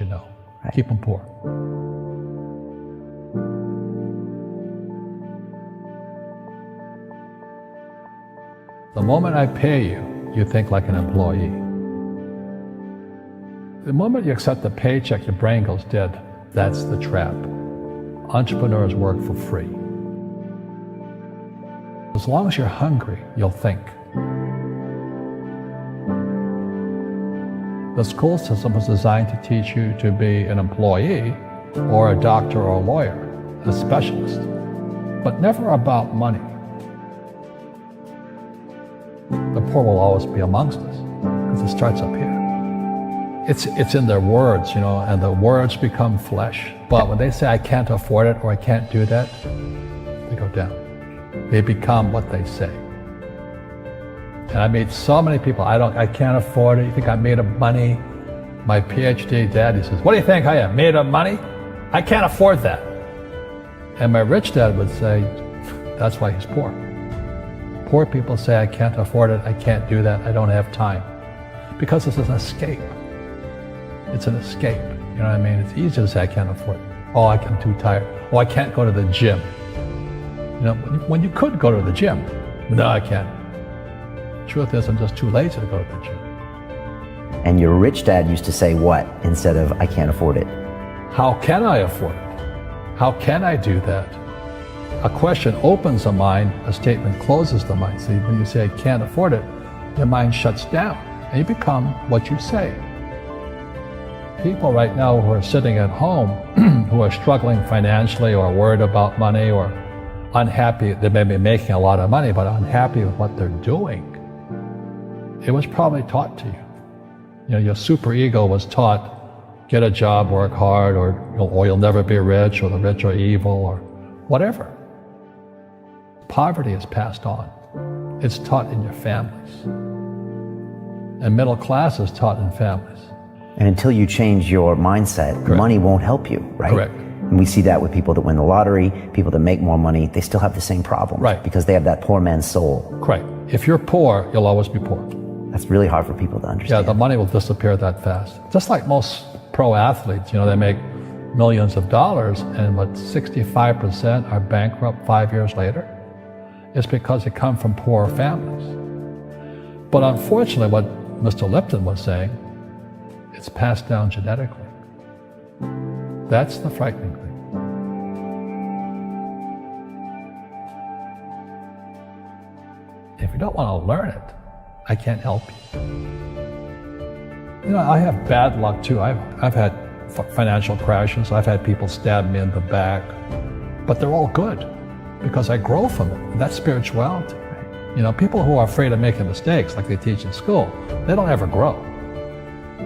you know. Right. Keep them poor. The moment I pay you, you think like an employee. The moment you accept the paycheck, your brain goes dead. That's the trap. Entrepreneurs work for free. As long as you're hungry, you'll think. The school system was designed to teach you to be an employee or a doctor or a lawyer, a specialist, but never about money. The poor will always be amongst us because it starts up here. It's in their words, you know, and the words become flesh. But when they say, I can't afford it or I can't do that, they go down. They become what they say. And I meet so many people, I can't afford it. You think I'm made of money? My PhD daddy says, what do you think I am, made of money? I can't afford that. And my rich dad would say, that's why he's poor. Poor people say, I can't afford it, I can't do that, I don't have time. Because it's an escape. It's an escape, you know what I mean? It's easy to say, I can't afford it. Oh, I'm too tired. Oh, I can't go to the gym. You know, when you could go to the gym. No, I can't. Truth is, I'm just too lazy to go to the gym. And your rich dad used to say what instead of, I can't afford it? How can I afford it? How can I do that? A question opens the mind, a statement closes the mind. See, when you say, I can't afford it, your mind shuts down, and you become what you say. People right now who are sitting at home, who are struggling financially or worried about money or unhappy, they may be making a lot of money, but unhappy with what they're doing. It was probably taught to you. You know, your superego was taught, get a job, work hard, or you'll never be rich, or the rich are evil, or whatever. Poverty is passed on. It's taught in your families. And middle class is taught in families. And until you change your mindset, Correct. Money won't help you, right? Correct. And we see that with people that win the lottery, people that make more money, they still have the same problem. Right. Because they have that poor man's soul. Right. If you're poor, you'll always be poor. That's really hard for people to Yeah, understand. the money will disappear that fast. Just like most pro athletes, you know, they make millions of dollars, and what 65% are bankrupt 5 years later. It's because they come from poor families. But unfortunately, what Mr. Lipton was saying, it's passed down genetically. That's the frightening thing. If you don't want to learn it, I can't help you. You know, I have bad luck too. I've had financial crashes. I've had people stab me in the back, but they're all good because I grow from it. That's spirituality. You know, people who are afraid of making mistakes, like they teach in school, they don't ever grow.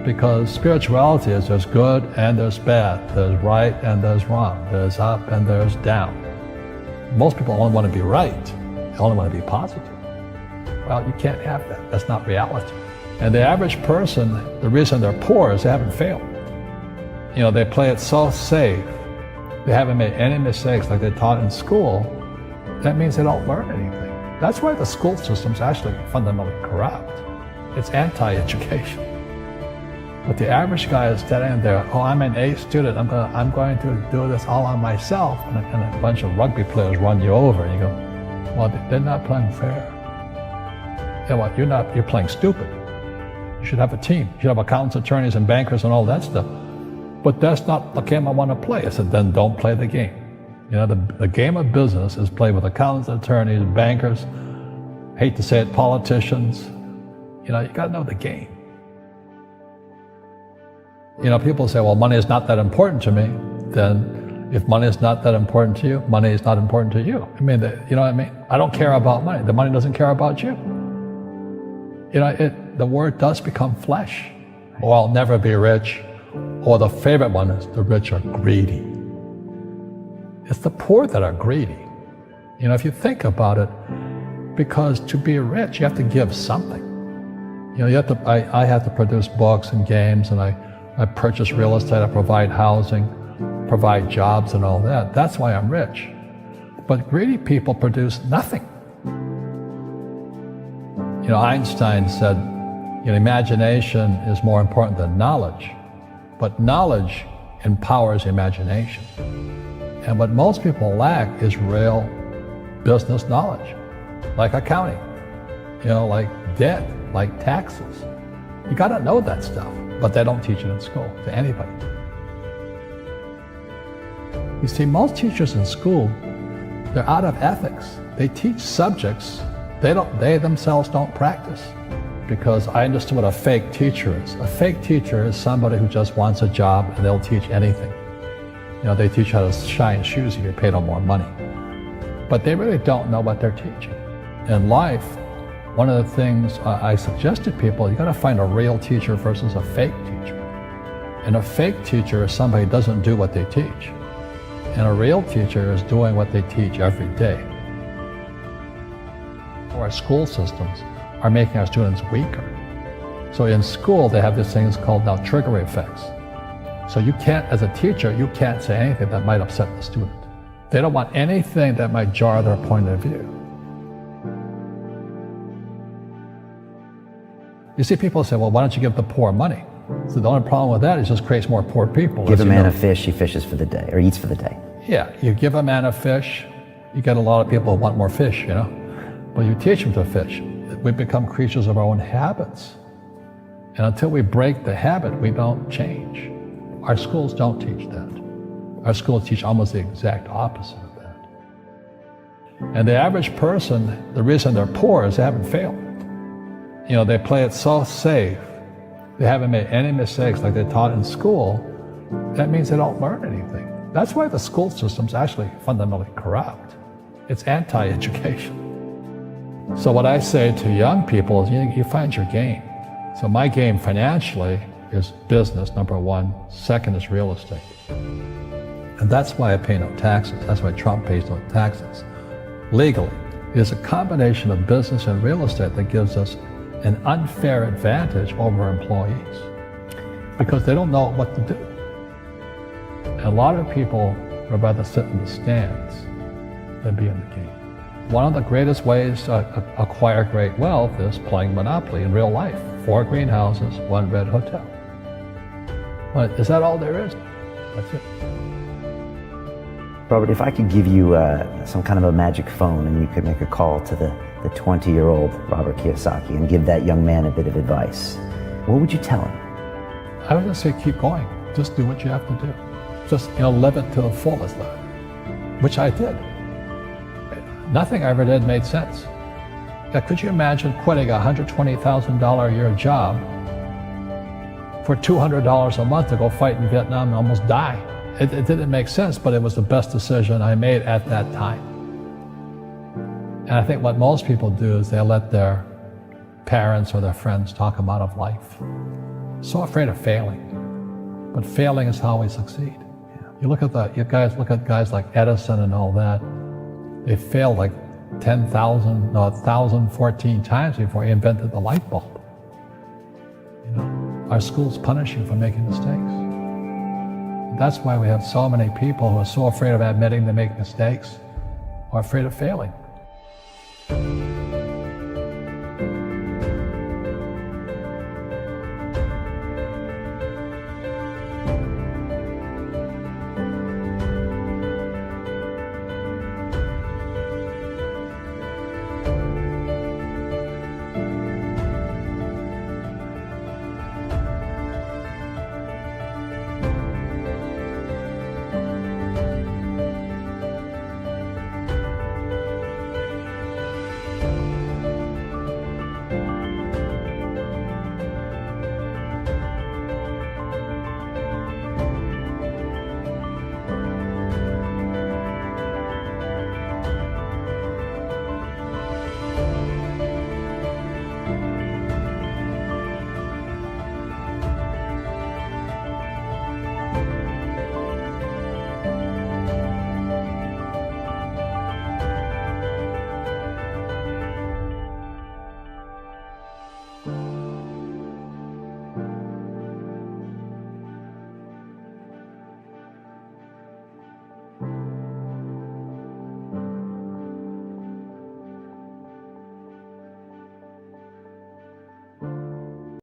Because spirituality is there's good and there's bad, there's right and there's wrong, there's up and there's down. Most people only want to be right, they only want to be positive. Well, you can't have that, that's not reality. And the average person, the reason they're poor is they haven't failed. You know, they play it so safe, they haven't made any mistakes like they taught in school. That means they don't learn anything. That's why the school system's actually fundamentally corrupt. It's anti-education. But the average guy is standing there, oh, I'm an A student, I'm going to do this all on myself. And a bunch of rugby players run you over, and you go, well, they're not playing fair. Yeah, well, you're playing stupid. You should have a team. You should have accountants, attorneys, and bankers, and all that stuff. But that's not the game I want to play. I said, then don't play the game. You know, the game of business is played with accountants, attorneys, bankers, hate to say it, politicians. You know, you got to know the game. You know, people say, well, money is not that important to me. Then if money is not that important to you, money is not important to you. I mean, you know what I mean? I don't care about money. The money doesn't care about you. You know, the word does become flesh. Oh, I'll never be rich. Or the favorite one is the rich are greedy. It's the poor that are greedy. You know, if you think about it, because to be rich, you have to give something. You know, I have to produce books and games, and I purchase real estate, I provide housing, provide jobs and all that. That's why I'm rich. But greedy people produce nothing. You know, Einstein said, you know, imagination is more important than knowledge. But knowledge empowers imagination. And what most people lack is real business knowledge, like accounting, like debt, like taxes. You gotta know that stuff, but they don't teach it in school to anybody. You see, most teachers in school, they're out of ethics. They teach subjects they themselves don't practice. Because I understood what a fake teacher is. A fake teacher is somebody who just wants a job and they'll teach anything. They teach how to shine shoes if you pay them more money. But they really don't know what they're teaching. In life, one of the things I suggest to people, you gotta find a real teacher versus a fake teacher. And a fake teacher is somebody who doesn't do what they teach. And a real teacher is doing what they teach every day. Our school systems are making our students weaker. So in school, they have these things called now trigger effects. So you can't, as a teacher, you can't say anything that might upset the student. They don't want anything that might jar their point of view. You see people say, well, why don't you give the poor money? So the only problem with that is it just creates more poor people. Give a man a fish, he fishes for the day, or eats for the day. Yeah, you give a man a fish, you get a lot of people who want more fish, But you teach them to fish. We become creatures of our own habits. And until we break the habit, we don't change. Our schools don't teach that. Our schools teach almost the exact opposite of that. And the average person, the reason they're poor is they haven't failed. They play it so safe. They haven't made any mistakes like they taught in school. That means they don't learn anything. That's why the school system's actually fundamentally corrupt. It's anti-education. So what I say to young people is you find your game. So my game financially is business, number one. Second is real estate. And that's why I pay no taxes. That's why Trump pays no taxes. Legally, it is a combination of business and real estate that gives us an unfair advantage over employees because they don't know what to do. And a lot of people would rather sit in the stands than be in the game. One of the greatest ways to acquire great wealth is playing Monopoly in real life. 4 greenhouses, 1 red hotel. But is that all there is? That's it. Robert, if I could give you some kind of a magic phone and you could make a call to the 20-year-old Robert Kiyosaki and give that young man a bit of advice, what would you tell him? I would just say keep going. Just do what you have to do. Just live it to the fullest, which I did. Nothing I ever did made sense. Could you imagine quitting a $120,000 a year job for $200 a month to go fight in Vietnam and almost die? It didn't make sense, but it was the best decision I made at that time. And I think what most people do is they let their parents or their friends talk them out of life. So afraid of failing. But failing is how we succeed. You look at guys like Edison and all that. They failed like 1,014 times before he invented the light bulb. Our schools punish you for making mistakes. That's why we have so many people who are so afraid of admitting they make mistakes or afraid of failing.